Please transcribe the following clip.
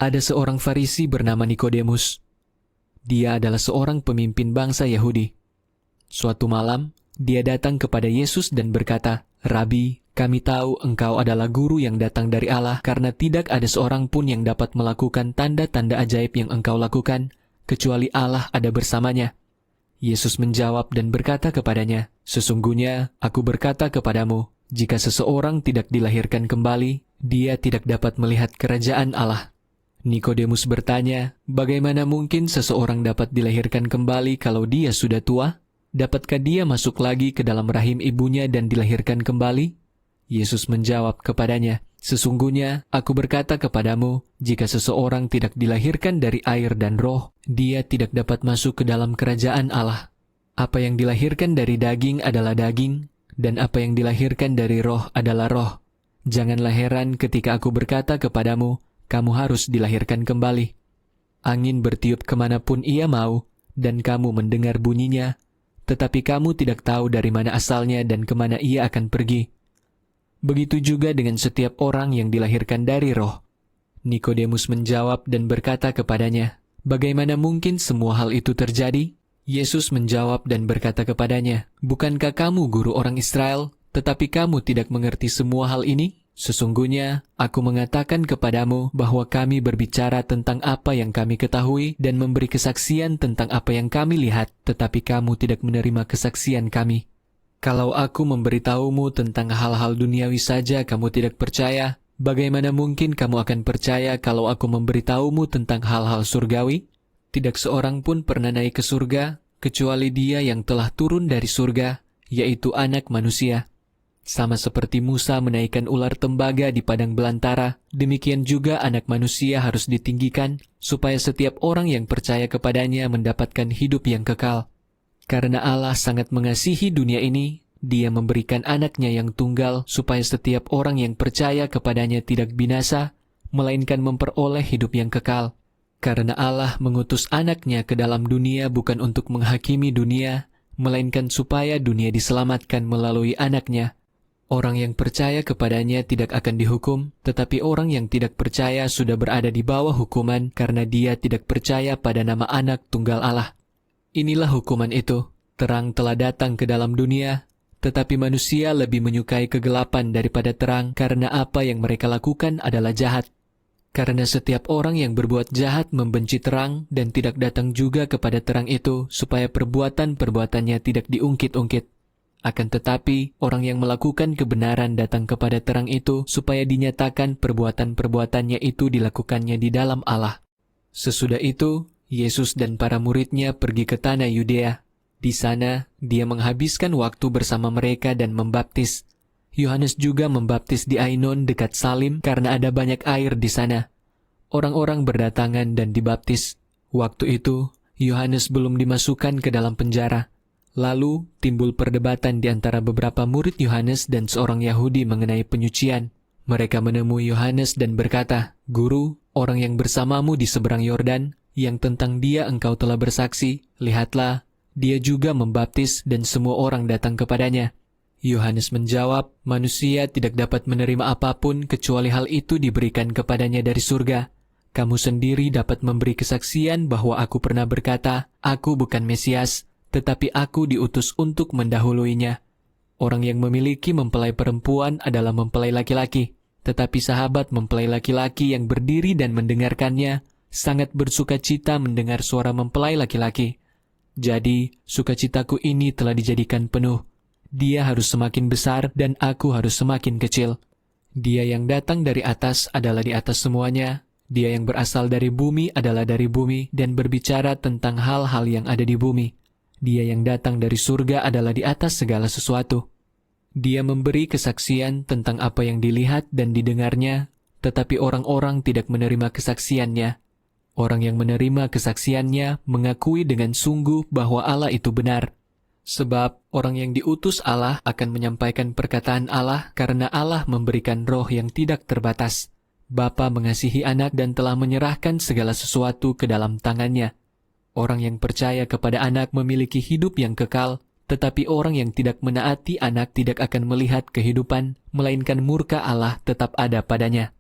Ada seorang Farisi bernama Nikodemus. Dia adalah seorang pemimpin bangsa Yahudi. Suatu malam, dia datang kepada Yesus dan berkata, "Rabi, kami tahu engkau adalah guru yang datang dari Allah karena tidak ada seorang pun yang dapat melakukan tanda-tanda ajaib yang engkau lakukan, kecuali Allah ada bersamanya." Yesus menjawab dan berkata kepadanya, "Sesungguhnya aku berkata kepadamu, jika seseorang tidak dilahirkan kembali, dia tidak dapat melihat kerajaan Allah." Nikodemus bertanya, "Bagaimana mungkin seseorang dapat dilahirkan kembali kalau dia sudah tua? Dapatkah dia masuk lagi ke dalam rahim ibunya dan dilahirkan kembali?" Yesus menjawab kepadanya, "Sesungguhnya aku berkata kepadamu, jika seseorang tidak dilahirkan dari air dan roh, dia tidak dapat masuk ke dalam kerajaan Allah. Apa yang dilahirkan dari daging adalah daging, dan apa yang dilahirkan dari roh adalah roh. Janganlah heran ketika aku berkata kepadamu, kamu harus dilahirkan kembali. Angin bertiup kemanapun ia mau, dan kamu mendengar bunyinya, tetapi kamu tidak tahu dari mana asalnya dan kemana ia akan pergi. Begitu juga dengan setiap orang yang dilahirkan dari roh." Nikodemus menjawab dan berkata kepadanya, "Bagaimana mungkin semua hal itu terjadi?" Yesus menjawab dan berkata kepadanya, "Bukankah kamu guru orang Israel, tetapi kamu tidak mengerti semua hal ini? Sesungguhnya, aku mengatakan kepadamu bahwa kami berbicara tentang apa yang kami ketahui dan memberi kesaksian tentang apa yang kami lihat, tetapi kamu tidak menerima kesaksian kami. Kalau aku memberitahumu tentang hal-hal duniawi saja kamu tidak percaya, bagaimana mungkin kamu akan percaya kalau aku memberitahumu tentang hal-hal surgawi? Tidak seorang pun pernah naik ke surga, kecuali Dia yang telah turun dari surga, yaitu Anak Manusia. Sama seperti Musa menaikkan ular tembaga di padang belantara, demikian juga Anak Manusia harus ditinggikan, supaya setiap orang yang percaya kepadanya mendapatkan hidup yang kekal. Karena Allah sangat mengasihi dunia ini, Dia memberikan Anak-Nya yang tunggal, supaya setiap orang yang percaya kepadanya tidak binasa, melainkan memperoleh hidup yang kekal. Karena Allah mengutus Anak-Nya ke dalam dunia bukan untuk menghakimi dunia, melainkan supaya dunia diselamatkan melalui Anak-Nya. Orang yang percaya kepadanya tidak akan dihukum, tetapi orang yang tidak percaya sudah berada di bawah hukuman karena dia tidak percaya pada nama Anak Tunggal Allah. Inilah hukuman itu, terang telah datang ke dalam dunia, tetapi manusia lebih menyukai kegelapan daripada terang karena apa yang mereka lakukan adalah jahat. Karena setiap orang yang berbuat jahat membenci terang dan tidak datang juga kepada terang itu supaya perbuatan-perbuatannya tidak diungkit-ungkit. Akan tetapi, orang yang melakukan kebenaran datang kepada terang itu supaya dinyatakan perbuatan-perbuatannya itu dilakukannya di dalam Allah. Sesudah itu, Yesus dan para murid-Nya pergi ke tanah Yudea. Di sana, Dia menghabiskan waktu bersama mereka dan membaptis. Yohanes juga membaptis di Ainon dekat Salim karena ada banyak air di sana. Orang-orang berdatangan dan dibaptis. Waktu itu, Yohanes belum dimasukkan ke dalam penjara. Lalu, timbul perdebatan di antara beberapa murid Yohanes dan seorang Yahudi mengenai penyucian. Mereka menemui Yohanes dan berkata, "Guru, orang yang bersamamu di seberang Yordan, yang tentang dia engkau telah bersaksi, lihatlah, dia juga membaptis dan semua orang datang kepadanya." Yohanes menjawab, "Manusia tidak dapat menerima apapun kecuali hal itu diberikan kepadanya dari surga. Kamu sendiri dapat memberi kesaksian bahwa aku pernah berkata, aku bukan Mesias, tetapi aku diutus untuk mendahuluinya. Orang yang memiliki mempelai perempuan adalah mempelai laki-laki, tetapi sahabat mempelai laki-laki yang berdiri dan mendengarkannya sangat bersukacita mendengar suara mempelai laki-laki. Jadi, sukacitaku ini telah dijadikan penuh. Dia harus semakin besar dan aku harus semakin kecil. Dia yang datang dari atas adalah di atas semuanya. Dia yang berasal dari bumi adalah dari bumi dan berbicara tentang hal-hal yang ada di bumi. Dia yang datang dari surga adalah di atas segala sesuatu. Dia memberi kesaksian tentang apa yang dilihat dan didengarnya, tetapi orang-orang tidak menerima kesaksiannya. Orang yang menerima kesaksiannya mengakui dengan sungguh bahwa Allah itu benar. Sebab orang yang diutus Allah akan menyampaikan perkataan Allah karena Allah memberikan roh yang tidak terbatas. Bapa mengasihi Anak dan telah menyerahkan segala sesuatu ke dalam tangannya. Orang yang percaya kepada Anak memiliki hidup yang kekal, tetapi orang yang tidak menaati Anak tidak akan melihat kehidupan, melainkan murka Allah tetap ada padanya.